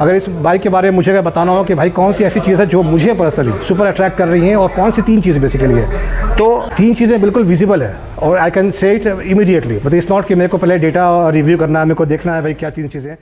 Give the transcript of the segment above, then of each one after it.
अगर इस बाइक के बारे में मुझे अगर बताना हो कि भाई कौन सी ऐसी चीज़ है जो मुझे पर्सनली सुपर अट्रैक्ट कर रही हैं और कौन सी 3 चीज़ें बेसिकली है, तो 3 चीज़ें बिल्कुल विजिबल है और I can say it immediately. मतलब इट्स नॉट कि मेरे को पहले डेटा रिव्यू करना है, मेरे को देखना है भाई क्या 3 चीज़ें।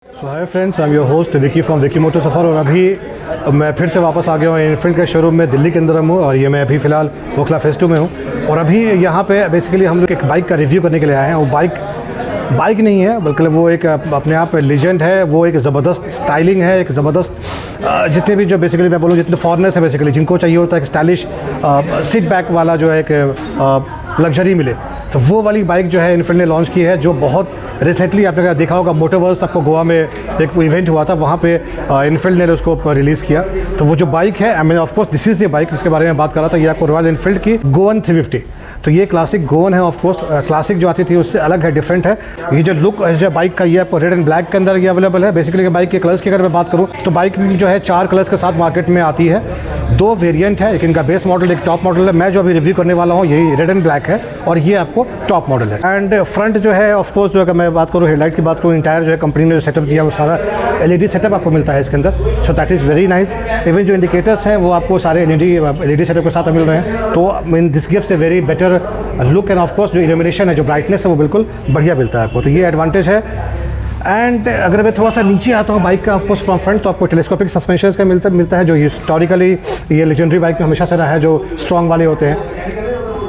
So hi friends, I am your host Vicky from Vicky motor Safar. और अभी मैं फिर से वापस आ गया हूँ इनफील्ड के शोरूम में, दिल्ली के अंदर हूँ और ये मैं अभी फ़िलहाल ओखला फेज़ 2 में हूँ। और अभी यहाँ पे बेसिकली हम लोग एक बाइक का रिव्यू करने के लिए आए हैं। वो बाइक नहीं है बल्कि वो एक अपने आप लेजेंड है। वो एक ज़बरदस्त स्टाइलिंग है, एक ज़बरदस्त जितने भी जो बेसिकली मैं बोलूँ जितने फॉरनर्स हैं बेसिकली जिनको चाहिए होता है एक स्टाइलिश सीट बैक वाला जो है एक लग्जरी मिले, तो वो वाली बाइक जो है इनफील्ड ने लॉन्च की है। जो बहुत रिसेंटली आपने देखा होगा मोटरवर्स आपको गोवा में एक इवेंट हुआ था, वहाँ पे इनफील्ड ने उसको रिलीज़ किया। तो वो जो बाइक है, I mean of course this is the bike जिसके बारे में बात कर रहा था, ये आपको रॉयल इनफील्ड की गोवन 350। तो ये क्लासिक गोवन है। ऑफ कोर्स क्लासिक जो आती थी उससे अलग है, डिफरेंट है। ये जो लुक है जो बाइक का, ये आपको रेड एंड ब्लैक के अंदर ये अवेलेबल है। बेसिकली बाइक के कलर्स की अगर मैं बात करूँ तो बाइक जो है 4 कलर्स के साथ मार्केट में आती है। 2 वेरिएंट है, एक इनका बेस मॉडल, एक टॉप मॉडल है। मैं जो अभी रिव्यू करने वाला हूँ यही रेड एंड ब्लैक है और ये आपको टॉप मॉडल है। एंड फ्रंट जो है ऑफ कोर्स जो अगर मैं बात करूँ हेडलाइट की बात करूँ, इंटायर जो है कंपनी ने जो सेटअप किया वो सारा LED सेटअप आपको मिलता है इसके अंदर। सो that is very nice. Even जो इंडिकेटर्स हैं वो आपको सारे LED सेटअप के साथ मिल रहे हैं। तो mean this gives a very better look end of course जो इल्यूमिनेशन है, जो ब्राइटनेस है वो बिल्कुल बढ़िया मिलता है आपको। तो ये एडवांटेज है। एंड अगर मैं थोड़ा सा नीचे आता हूँ बाइक का ऑफ कोर्स फ्रॉम फ्रंट, तो आपको टेलीस्कोपिक सस्पेंशन का मिलता है जो हिस्टोरिकली ये लेजेंडरी बाइक में हमेशा से रहा है, जो स्ट्रॉन्ग वाले होते हैं।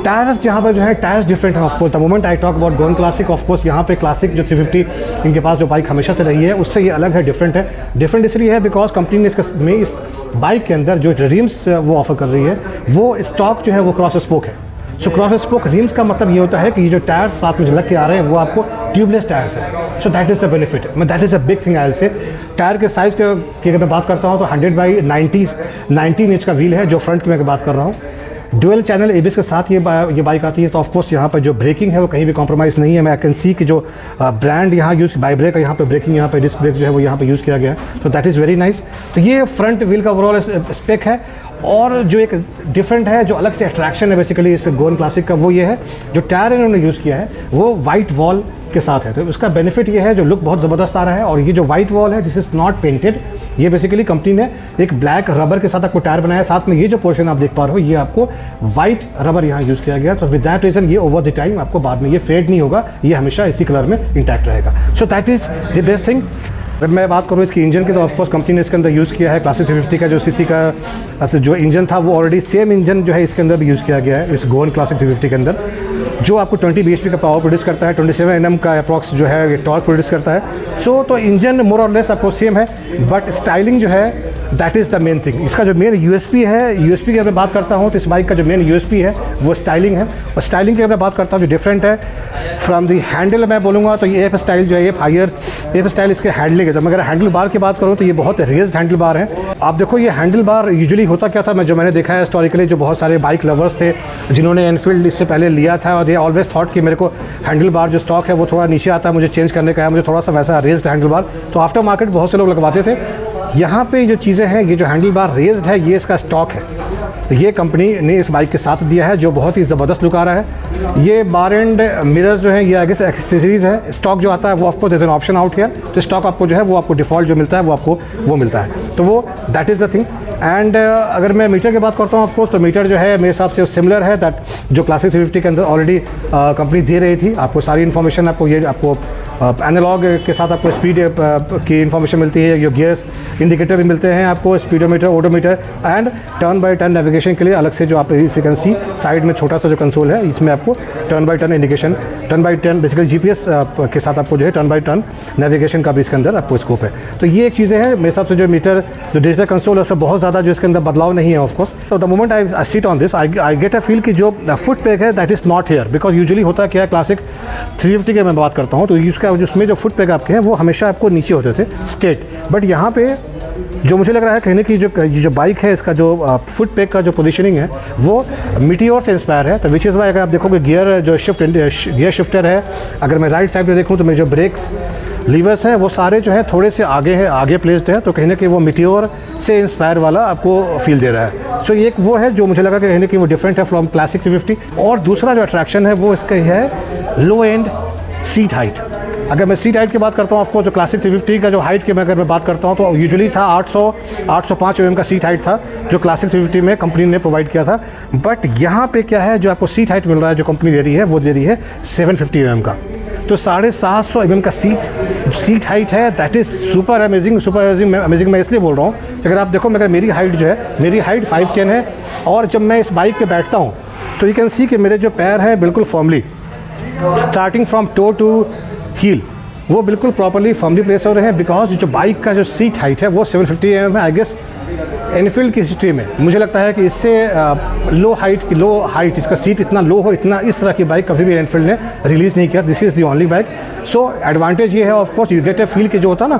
टायर्स जहाँ पर जो है टायर्स डिफरेंट है। Of course the moment I talk about Goan classic, of course यहाँ पे क्लासिक जो 350 इनके पास जो बाइक हमेशा से रही है उससे ये अलग है, डिफरेंट है। डिफरेंट इसलिए है बिकॉज कंपनी ने इस बाइक के अंदर जो रिम्स वो ऑफर कर रही है वो स्टॉक जो है वो क्रॉस स्पोक है। सो क्रॉस स्पोक रिम्स का मतलब ये होता है कि ये जो टायर्स साथ में जो लग के आ रहे हैं वो आपको ट्यूबलेस टायर्स है। So that is the benefit, that is a big thing. I say tyre के साइज़ की अगर मैं बात करता हूँ तो 100/19 इंच का व्हील है जो फ्रंट की मैं बात कर रहा हूँ। डुअल चैनल ABS के साथ ये बाइक आती है। तो ऑफकोर्स यहाँ पर जो ब्रेकिंग है वो कहीं भी कॉम्प्रोमाइज़ नहीं है। मैं कैन सी कि जो ब्रांड यहाँ यूज़ बाई ब्रेक है, यहाँ पे ब्रेकिंग, यहाँ पे डिस्क ब्रेक जो है वो यहाँ पे यूज़ किया गया है। तो दैट इज़ वेरी नाइस। तो ये फ्रंट व्हील का ओवरऑल स्पेक है। और जो एक डिफरेंट है, जो अलग से अट्रैक्शन है बेसिकली इस गोवन क्लासिक का, वो ये है जो टायर इन्होंने यूज़ किया है वो वाइट वॉल के साथ है। तो उसका बेनिफिट ये है जो लुक बहुत ज़बरदस्त आ रहा है। और ये जो वाइट वॉल है दिस इज़ नॉट पेंटेड, ये बेसिकली कंपनी ने एक ब्लैक रबर के साथ आपको टायर बनाया। साथ में ये जो पोर्शन आप देख पा रहे हो ये आपको वाइट रबर यहाँ यूज़ किया गया। तो विद दैट रीज़न ये ओवर द टाइम आपको बाद में ये फेड नहीं होगा, ये हमेशा इसी कलर में इंटैक्ट रहेगा। सो that is the best thing. अगर मैं बात करूँ इसकी इंजन की तो ऑफकोर्स कंपनी ने इसके अंदर यूज़ किया है क्लासिक 350 का जो सीसी का जो इंजन था वो ऑलरेडी सेम इंजन जो है इसके अंदर भी यूज़ किया गया है इस गोवन क्लासिक 350 के अंदर, जो आपको 20 bhp का पावर प्रोड्यूस करता है, 27 Nm का अप्रॉक्स जो है ये टॉर्क प्रोड्यूस करता है। सो तो इंजन मोर और लेस आपको सेम है, बट स्टाइलिंग जो है that is the main thing. इसका जो मेन USP है, USP की अगर मैं बात करता हूँ तो इस बाइक का जो मेन USP है वो स्टाइलिंग है। और स्टाइलिंग की अगर मैं बात करता हूँ जो डिफरेंट है फ्रॉम दी हैंडल मैं बोलूँगा तो ये स्टाइल जो है ये हायर स्टाइल इसके हैंडलिंग है। जब मैं अगर हैंडल बार की बात करूँ तो ये बहुत रेज्ड हैंडल बार है। आप देखो ये हैंडल बार यूजुअली होता क्या था, मैंने देखा है हिस्टोरिकली जो बहुत सारे बाइक लवर्स थे जिन्होंने एनफील्ड इससे पहले लिया था और दे ऑलवेज थॉट कि मेरे को हैंडल बार जो स्टॉक है वो थोड़ा नीचे आता है, मुझे चेंज करने का है, मुझे थोड़ा सा वैसा रेज्ड हैंडल बार। तो आफ्टर मार्केट बहुत से लोग लगवाते थे। यहाँ पे जो चीज़ें हैं ये जो हैंडल बार रेज्ड है ये इसका स्टॉक है। तो ये कंपनी ने इस बाइक के साथ दिया है जो बहुत ही ज़बरदस्त लुक आ रहा है। ये बार एंड मिरर्स जो है ये आगे से एक्सेसरीज़ है। स्टॉक जो आता है वो of course is an option out है। तो स्टॉक आपको जो है वो आपको डिफ़ॉल्ट जो मिलता है वो आपको वो मिलता है। तो वो that is the thing. And अगर मैं मीटर की बात करता हूँ ऑफकोर्स तो मीटर जो है मेरे हिसाब से सिमिलर है दैट जो क्लासिक 350 के अंदर ऑलरेडी कंपनी दे रही थी। आपको सारी इन्फॉर्मेशन आपको एनालॉग के साथ आपको स्पीड की इन्फॉर्मेशन मिलती है, जो गियर्स इंडिकेटर भी मिलते हैं आपको, speedometer, odometer and turn by turn navigation के लिए अलग से जो आप फ्रीक्वेंसी साइड में छोटा सा जो कंसोल है इसमें आपको turn by turn indication, turn by turn basically GPS के साथ आपको जो है टर्न बाय टर्न नेविगेशन का भी इसके अंदर आपको स्कोप है। तो ये एक चीज़ें हैं मेरे हिसाब से। जो मीटर जो डिजिटल कंसोल है उसमें बहुत ज़्यादा जो इसके अंदर बदलाव नहीं है ऑफकोर्स। तो the moment I seat on this I get a feel कि जो फुट पैक है that is not here, because usually होता क्या है क्लासिक 350 की मैं बात करता हूँ तो इसका जिसमें जो फुट पैक आपके हैं वो हमेशा आपको नीचे होते थे स्ट्रेट, बट यहाँ पे जो मुझे लग रहा है कहने की जो बाइक है इसका जो फुट पैक का जो पोजीशनिंग है वो मीटियोर से इंस्पायर है। तो विच इज़ वाई अगर आप देखोगे गियर शिफ्टर है, अगर मैं राइट साइड पे देखूँ तो मेरे जो ब्रेक्स लीवर्स हैं वो सारे जो है थोड़े से आगे प्लेस्ड है, तो कहीं ना कहीं वो मीटियोर से इंस्पायर वाला आपको फील दे रहा है। सो एक वो है जो मुझे लगा कि कहीं ना कहीं वो डिफरेंट है फ्रॉम क्लासिक 350। और दूसरा जो अट्रैक्शन है वो इसका है लो एंड सीट हाइट। अगर मैं सीट हाइट की बात करता हूँ, आपको जो क्लासिक 350 का जो हाइट की अगर मैं बात करता हूँ तो यूजुअली था 805 mm का सीट हाइट था जो क्लासिक 350 में कंपनी ने प्रोवाइड किया था। बट यहाँ पे क्या है, जो आपको सीट हाइट मिल रहा है जो कंपनी दे रही है वो दे रही है 750 mm का, तो 750 mm का सीट हाइट है। That is super amazing. मैं इसलिए बोल रहा हूँ कि अगर आप देखो मगर मेरी हाइट जो है, मेरी हाइट 5'10" है, और जब मैं इस बाइक पे बैठता हूँ तो यू कैन सी कि मेरे जो पैर हैं बिल्कुल formally starting from toe to heel वो बिल्कुल प्रॉपर्ली फर्मली प्लेस हो रहे हैं, बिकॉज जो बाइक का जो सीट हाइट है वो 750 mm है। आई गेस एनफील्ड की हिस्ट्री में मुझे लगता है कि इससे लो हाइट इसका सीट इतना लो हो, इतना इस तरह की बाइक कभी भी एनफील्ड ने रिलीज़ नहीं किया। This is the only bike. So advantage ये है, of course you get A feel कि जो होता है ना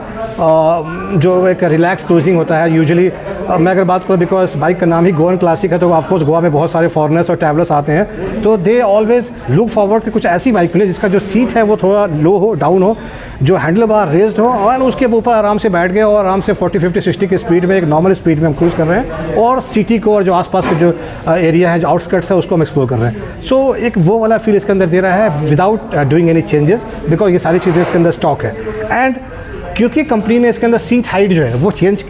जो एक रिलैक्स क्रूजिंग होता है यूजुअली। मैं अगर बात करूँ बिकॉज बाइक का नाम ही गोवन क्लासिक है, तो ऑफकोर्स गोवा में बहुत सारे फॉरेनर्स और ट्रैवलर्स आते हैं, तो दे ऑलवेज लुक फॉरवर्ड कि कुछ ऐसी बाइक मिले जिसका जो सीट है वो थोड़ा लो हो, डाउन हो, जो हैंडल बार रेज्ड हो, और उसके ऊपर आराम से बैठ गए और आराम से 40, 50, 60 की स्पीड में, एक नॉर्मल स्पीड में हम क्रूज़ कर रहे हैं, और सिटी को और जो आसपास के जो एरिया है, जो आउटस्कर्ट्स है, उसको हम एक्सप्लोर कर रहे हैं। सो एक वो वाला फील इसके अंदर दे रहा है without doing any changes, because ये सारी चीज़ें इसके अंदर स्टॉक है। एंड क्योंकि कंपनी ने इसके अंदर सीट हाइट जो है वो चेंज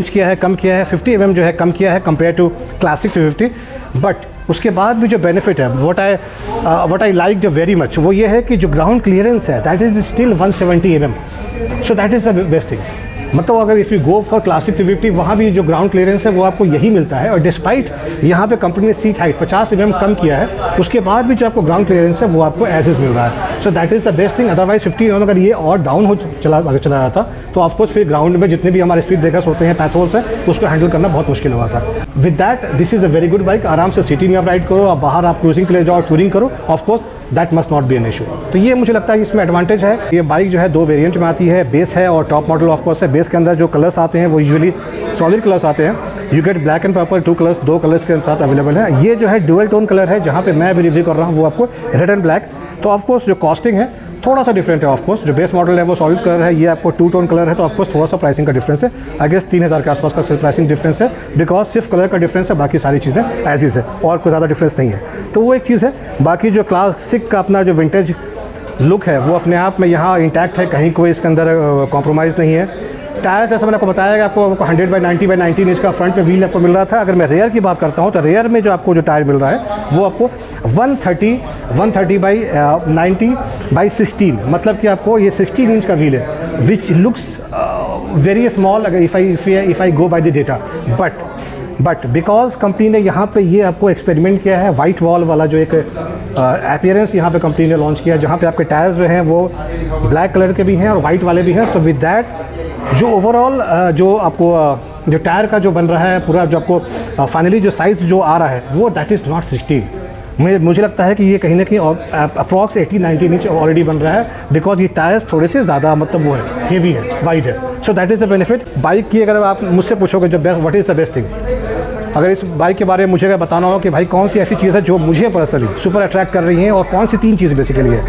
किया है, कम किया है, 50 mm जो है कम किया है कंपेयर टू क्लासिक 350, बट उसके बाद भी जो बेनिफिट है what I like very much वो ये है कि जो ग्राउंड क्लियरेंस है that is still 170 mm। So that is the best thing. मतलब अगर if you go for classic 350 वहाँ भी जो ग्राउंड क्लियरेंस है वो आपको यही मिलता है, और डिस्पाइट यहाँ पे कंपनी ने सीट हाइट 50 mm कम किया है, उसके बाद भी जो आपको ग्राउंड क्लियरेंस है वो आपको एज इज मिल रहा है। So that is the best thing. Otherwise 50 mm अगर ये और डाउन हो चला जाता तो ऑफकोर्स फिर ग्राउंड में जितने भी हमारे स्पीड ब्रेकर्स होते हैं, पैथोल्स है, उसको हैंडल करना बहुत मुश्किल हुआ था। With that this is a very good bike. आराम से सिटी में आप राइड करो, आप बाहर आप क्रूजिंग के लिए जाओ, टूरिंग करो, of course that must not be an issue. तो ये मुझे लगता है कि इसमें एडवांटेज है। ये बाइक जो है 2 वेरिएंट में आती है, बेस है और टॉप मॉडल ऑफकोर्स है। बेस के अंदर जो कलर्स आते हैं वो यूजुअली सॉलिड कलर्स आते हैं। You get black and purple, 2 colours के साथ अवेलेबल है। ये जो है डुअल टोन कलर है, जहाँ पे मैं अभी रिव्यू कर रहा हूँ वो आपको रेड एंड ब्लैक। तो ऑफकोर्स जो कॉस्टिंग है थोड़ा सा डिफरेंट है। ऑफकोर्स जो बेस मॉडल है वो सॉलिड कलर है, ये आपको 2 टोन कलर है, तो ऑफकोर्स थोड़ा सा प्राइसिंग का डिफरेंस है। आई गेस 3000 के आसपास का प्राइसिंग डिफरेंस है, बिकॉज सिर्फ कलर का डिफरेंस है, बाकी सारी चीज़ें एज इज़ है और कोई ज़्यादा डिफरेंस नहीं है। तो वो एक चीज़ है। बाकी जो क्लासिक का अपना जो विंटेज लुक है वो अपने आप में यहाँ इंटैक्ट है, कहीं कोई इसके अंदर कॉम्प्रोमाइज़ नहीं है। टायर जैसे मैंने आपको बताया कि आपको 100/90/19 इंच का फ्रंट में व्हील आपको मिल रहा था। अगर मैं रेयर की बात करता हूँ तो रेयर में जो आपको जो टायर मिल रहा है वो आपको 130/90/16, मतलब कि आपको ये 16 इंच का व्हील है, विच लुक्स वेरी स्मॉल अगर if I go by the data. But because company ने यहाँ पे ये आपको एक्सपेरिमेंट किया है, वाइट वॉल वाला जो एक अपीयरेंस यहाँ पे कंपनी ने लॉन्च किया, जहाँ पे आपके टायर्स जो हैं वो ब्लैक कलर के भी हैं और वाइट वाले भी हैं। तो विद दैट जो ओवरऑल जो आपको जो टायर का जो बन रहा है पूरा, जो आपको फाइनली जो साइज़ जो आ रहा है वो दैट इज़ नॉट 16। मुझे लगता है कि ये कहीं ना कहीं अप्रॉक्स 18-19 इंच ऑलरेडी बन रहा है, बिकॉज ये टायर्स थोड़े से ज़्यादा मतलब वो है, हेवी है, वाइड है। So that is the benefit bike की। अगर आप मुझसे पूछोगे जो best what is the best thing, अगर इस बाइक के बारे में मुझे अगर बताना हो कि भाई कौन सी ऐसी चीज़ है जो मुझे पर्सनली सुपर अट्रैक्ट कर रही हैं, और कौन सी 3 चीज़ बेसिकली है,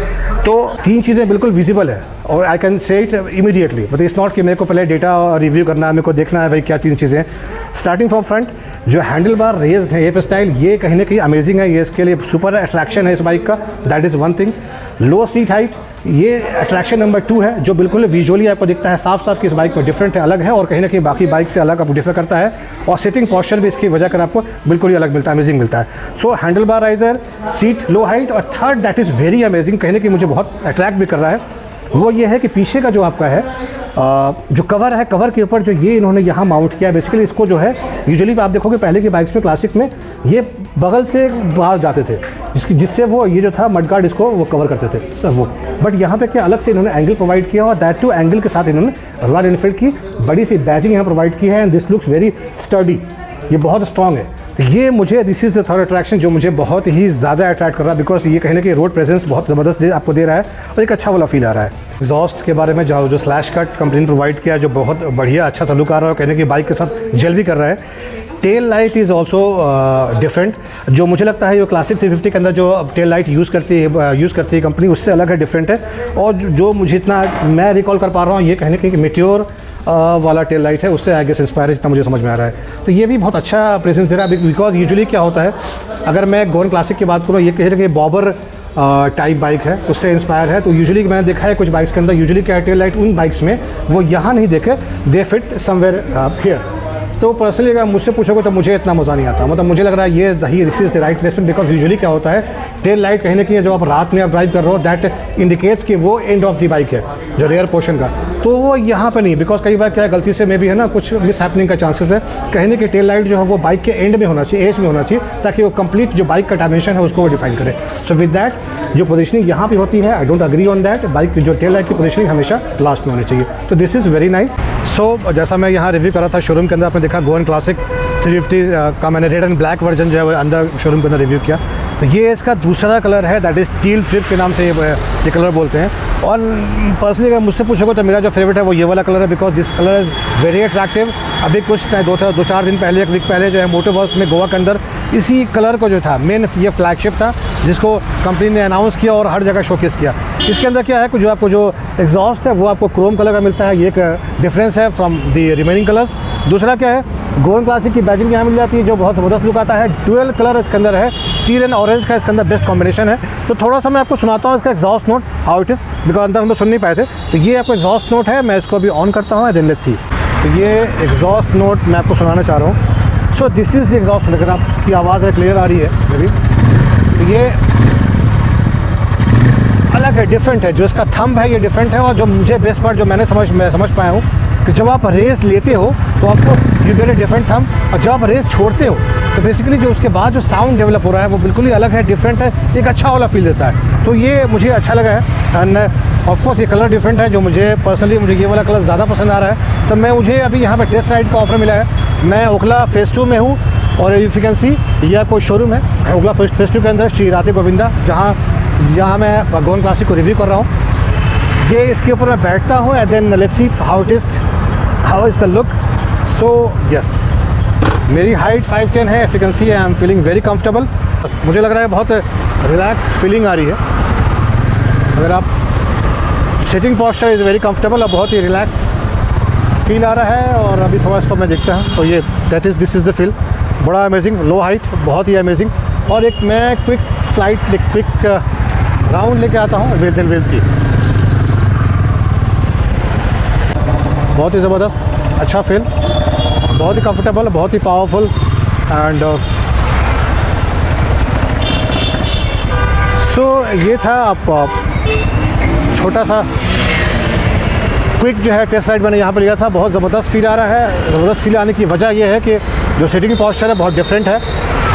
तो 3 चीज़ें बिल्कुल विजिबल है और I can say it immediately. मतलब इट्स नॉट कि मेरे को पहले डेटा रिव्यू करना है, मेरे को देखना है भाई क्या 3 चीज़ें हैं। स्टार्टिंग फ्रॉम फ्रंट, जो हैंडल बार रेज्ड है, एप स्टाइल, ये कहीं ना कहीं अमेजिंग है, ये इसके लिए सुपर अट्रैक्शन है इस बाइक का, that is one thing. Low seat height, ये अट्रैक्शन नंबर 2 है, जो बिल्कुल विजुअली आपको दिखता है साफ साफ कि इस बाइक में डिफरेंट है, अलग है, और कहीं ना कहीं बाकी बाइक से अलग आपको डिफर करता है, और सिटिंग पोस्चर भी इसकी वजह कर आपको बिल्कुल ही अलग मिलता है, अमेजिंग मिलता है। सो हैंडल बार राइजर, सीट लो हाइट, और third that is very amazing, कहीं ना कहीं मुझे बहुत अट्रैक्ट भी कर रहा है, वो ये है कि पीछे का जो आपका है जो कवर है, कवर के ऊपर जो ये इन्होंने यहाँ माउंट किया है, बेसिकली इसको जो है यूजुअली आप देखोगे पहले की बाइक्स में क्लासिक में ये बगल से बाहर जाते थे, जिससे वो ये जो था मडगार्ड इसको वो कवर करते थे सर वो। बट यहाँ पे क्या अलग से इन्होंने एंगल प्रोवाइड किया, और दैट टू एंगल के साथ इन्होंने रॉयल एनफील्ड की बड़ी सी बैजिंग यहाँ प्रोवाइड की है, and this looks very sturdy, ये बहुत स्ट्रॉन्ग है। तो ये मुझे this is the third attraction जो मुझे बहुत ही ज़्यादा अट्रैक्ट कर रहा है, बिकॉज ये कहीं ना कहीं रोड प्रेजेंस बहुत ज़बरदस्त आपको दे रहा है और एक अच्छा वाला फील आ रहा है। एग्जॉस्ट के बारे में जो स्लैश कट कंपनी ने प्रोवाइड किया, जो बहुत बढ़िया अच्छा सा लुक आ रहा है, कहने की बाइक के साथ जेल भी कर रहा है। Tail light is also different, जो मुझे लगता है जो क्लासिक 350 के अंदर जो टेल लाइट यूज़ करती है कंपनी, उससे अलग है, डिफरेंट है। और जो मुझे इतना मैं रिकॉल कर पा रहा हूँ, ये कहने की मेट्योर वाला टेल लाइट है, उससे आई गेस इंस्पायर जितना मुझे समझ में आ रहा है। तो ये भी बहुत अच्छा प्रेजेंस दे रहा है, बिकॉज यूजुअली क्या होता है, अगर मैं गोवन क्लासिक की बात करूँ, ये कह रहे कि बॉबर टाइप बाइक है, उससे इंस्पायर है। तो यूजुअली मैंने देखा है कुछ बाइक्स के अंदर यूजुअली क्या टेल लाइट उन बाइक्स में वो यहाँ नहीं देखे, दे फिट समवेयर हियर। तो पर्सनली अगर मुझसे पूछोगे तो मुझे इतना मज़ा नहीं आता, मतलब मुझे लग रहा है ये this is the right placement, because usually क्या होता है, टेल लाइट कहीं ना कहीं जो आप रात में आप ड्राइव कर रहे हो, दैट इंडिकेट्स कि वो एंड ऑफ द बाइक है, जो रेयर पोर्शन का। तो वो यहाँ पे नहीं, बिकॉज कई बार क्या गलती से में भी है ना, कुछ मिस हैपनिंग का चांसेस है। कहने की टेल लाइट जो है वो बाइक के एंड में होना चाहिए, एज में होना चाहिए, ताकि वो कंप्लीट जो बाइक का डायमेंशन है उसको वो डिफाइन करे। सो विद दैट जो पोजीशनिंग यहाँ पे होती है, I don't agree on that, bike की जो टेल लाइट की पोजीशनिंग हमेशा लास्ट में होनी चाहिए। तो दिस इज़ वेरी नाइस। सो जैसा मैं यहाँ रिव्यू कर रहा था शोरूम के अंदर, आपने देखा गोवन क्लासिक 350 का मैंने रेड एंड ब्लैक वर्जन जो है अंदर शोरूम के अंदर रिव्यू किया। तो ये इसका दूसरा कलर है, दैट इज़ टील ट्रिप के नाम से ये कलर बोलते हैं। और पर्सनली अगर मुझसे पूछोगे तो मेरा जो फेवरेट है वो ये वाला कलर है, because this colour is very attractive. अभी कुछ 2-4 दिन पहले, एक वीक पहले जो है मोटोवर्स में गोवा के अंदर इसी कलर को जो था मेन ये फ्लैगशिप था, जिसको कंपनी ने अनाउंस किया और हर जगह शोकेस किया। इसके अंदर क्या है, जो आपको जो एग्जॉस्ट है वो आपको क्रोम कलर का मिलता है, ये एक डिफरेंस है फ्रॉम द रिमेनिंग कलर्स। दूसरा क्या है, गोवन क्लासिक की बैजिंग यहाँ मिल जाती है, जो बहुत ज़बरदस्त लुक आता है। डुअल कलर इसके अंदर है, टील एंड ऑरेंज का इसके अंदर बेस्ट कॉम्बिनेशन है। तो थोड़ा सा मैं आपको सुनाता हूँ इसका exhaust note, how it is, because अंदर हम तो सुन नहीं पाए थे। तो ये आपको एग्जॉस्ट नोट है, मैं इसको अभी ऑन करता हूँ, देन लेट्स सी। तो ये एग्जॉस्ट नोट मैं आपको सुनाना चाह रहा हूँ। So this is the exhaust note, अगर आपकी आवाज़ क्लियर आ रही है मेरी, तो ये अलग है, डिफरेंट है। जो इसका थंब है ये डिफरेंट है, और जो मुझे बेस्ट पार्ट जो मैं समझ पाया हूँ कि जब आप रेस लेते हो तो आपको you get a different thumb, और जब आप रेस छोड़ते हो तो बेसिकली जो उसके बाद जो साउंड डेवलप हो रहा है वो बिल्कुल ही अलग है, डिफरेंट है, एक अच्छा वाला फील देता है। तो ये मुझे अच्छा लगा है। एंड ऑफकोर्स ये कलर डिफरेंट है, जो मुझे पर्सनली मुझे ये वाला कलर ज़्यादा पसंद आ रहा है। तो मुझे अभी यहाँ पर टेस्ट राइड का ऑफर मिला है। मैं ओखला फेज़ 2 में हूँ, और इफ यू कैन सी ये कोई शोरूम है ओखला फेज़ 2 के अंदर, श्री राधे गोविंदा, जहाँ मैं गोवन क्लासिक को रिव्यू कर रहा हूँ। ये इसके ऊपर मैं बैठता हूँ, and then let's see how is the look. So yes, मेरी हाइट 5'10" है, if you can see I am feeling very comfortable. मुझे लग रहा है बहुत रिलैक्स फीलिंग आ रही है। अगर आप sitting posture is very comfortable, और बहुत ही रिलैक्स फील आ रहा है। और अभी थोड़ा इसको मैं देखता हूँ, तो ये दिस इज़ द फील, बड़ा अमेजिंग, लो हाइट, बहुत ही अमेजिंग। और एक मैं क्विक राउंड लेके आता हूँ, विल सी। बहुत ही ज़बरदस्त, अच्छा फील, बहुत ही कंफर्टेबल, बहुत ही पावरफुल। एंड सो ये था आप छोटा सा क्विक जो है टेस्ट राइड मैंने यहाँ पर लिया था। बहुत ज़बरदस्त फील आ रहा है। ज़बरदस्त फील आने की वजह यह है कि जो सीटिंग पोस्चर है बहुत डिफरेंट है,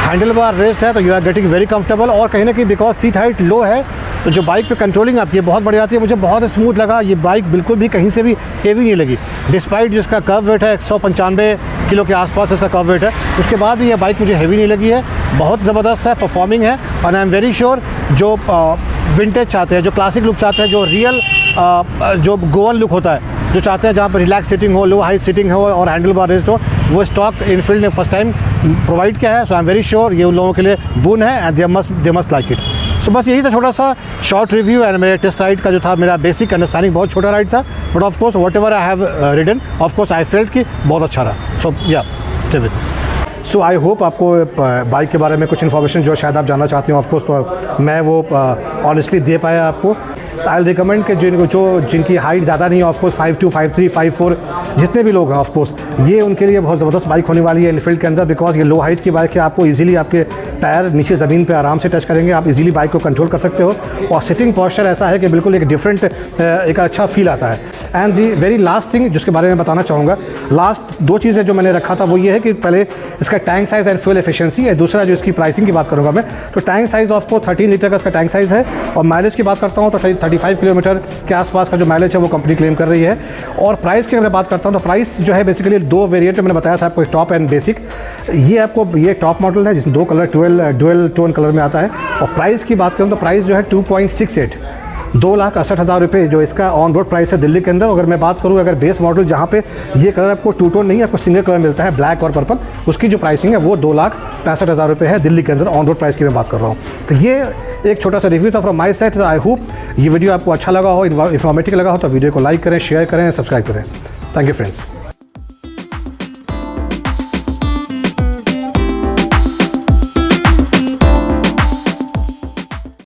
हैंडल बार रेस्ट है, तो you are getting very comfortable. और कहीं ना कहीं बिकॉज सीट हाइट लो है, तो जो बाइक पे कंट्रोलिंग आपकी बहुत बढ़िया आती है। मुझे बहुत स्मूथ लगा, ये बाइक बिल्कुल भी कहीं से भी हेवी नहीं लगी, डिस्पाइट जिसका कर्व वेट है 195 किलो के आसपास इसका कर्व वेट है, उसके बाद भी ये बाइक मुझे हेवी नहीं लगी है। बहुत ज़बरदस्त है, परफॉर्मिंग है। और आई एम वेरी श्योर जो विंटेज चाहते हैं, जो क्लासिक लुक चाहते हैं, जो रियल जो गोवन लुक होता है, जो चाहते हैं जहाँ पर रिलैक्स सीटिंग हो, लो हाइट सीटिंग हो और हैंडल बार रेस्ट हो, वो स्टॉक इनफील्ड ने फर्स्ट टाइम प्रोवाइड किया है। So I am very sure ये उन लोगों के लिए बून है, and they must like it. So बस यही था छोटा सा शॉर्ट रिव्यू। एंड मेरे टेस्ट राइड का जो था, मेरा बेसिक अंडरस्टैंडिंग बहुत छोटा राइड था, but of course what ever I have ridden, of course I felt कि बहुत अच्छा रहा। सो या stay with. So I hope आपको बाइक के बारे में कुछ इन्फॉर्मेशन जो शायद आप जानना चाहते हो, ऑफकोर्स तो मैं वो ऑनेस्टली दे पाया आपको। आई रिकमेंड कि जिनकी हाइट ज़्यादा नहीं है, ऑफकोर्स 5'2", 5'3", 5'4", जितने भी लोग हैं, ऑफकोर्स ये उनके लिए बहुत ज़बरदस्त बाइक होने वाली है इनफील्ड के अंदर, बिकॉज ये लो हाइट की बाइक है। आपको इजीली आपके टायर नीचे ज़मीन पे आराम से टच करेंगे, आप इजीली बाइक को कंट्रोल कर सकते हो। और सिटिंग पोस्चर ऐसा है कि बिल्कुल एक डिफरेंट एक अच्छा फील आता है। And the very last thing जिसके बारे में बताना चाहूँगा, लास्ट 2 चीज़ें जो मैंने रखा था वो ये है कि पहले इसका tank size and fuel efficiency है। दूसरा जो इसकी प्राइसिंग की बात करूँगा मैं, तो टैंक साइज़ आपको 13 लीटर का इसका टैंक साइज़ है। और माइलेज की बात करता हूँ तो 35 किलोमीटर के आसपास का जो माइलेज है वो कंपनी क्लेम कर रही है। और प्राइस की अगर बात करता हूँ तो प्राइस जो है बेसिकली 2 वेरिएंट मैंने बताया था आपको, टॉप एंड बेसिक। ये आपको ये टॉप मॉडल है जिसमें 2 कलर डुअल टोन कलर में आता है। और प्राइस की बात करूँ तो प्राइस जो है 2.68 2,68,000 रुपये जो इसका ऑन रोड प्राइस है दिल्ली के अंदर। अगर मैं बात करूँ अगर बेस मॉडल जहाँ पे ये कलर आपको टू टोन नहीं है, आपको सिंगल कलर मिलता है ब्लैक और पर्पल, उसकी जो प्राइसिंग है वो 2,65,000 रुपये है दिल्ली के अंदर, ऑन रोड प्राइस की मैं बात कर रहा हूँ। तो ये एक छोटा सा रिव्यू था फ्रॉम माई साइड। तो आई होप ये वीडियो आपको अच्छा लगा हो, इन्फॉर्मेटिव लगा हो, तो वीडियो को लाइक करें, शेयर करें, सब्सक्राइब करें। Thank you friends.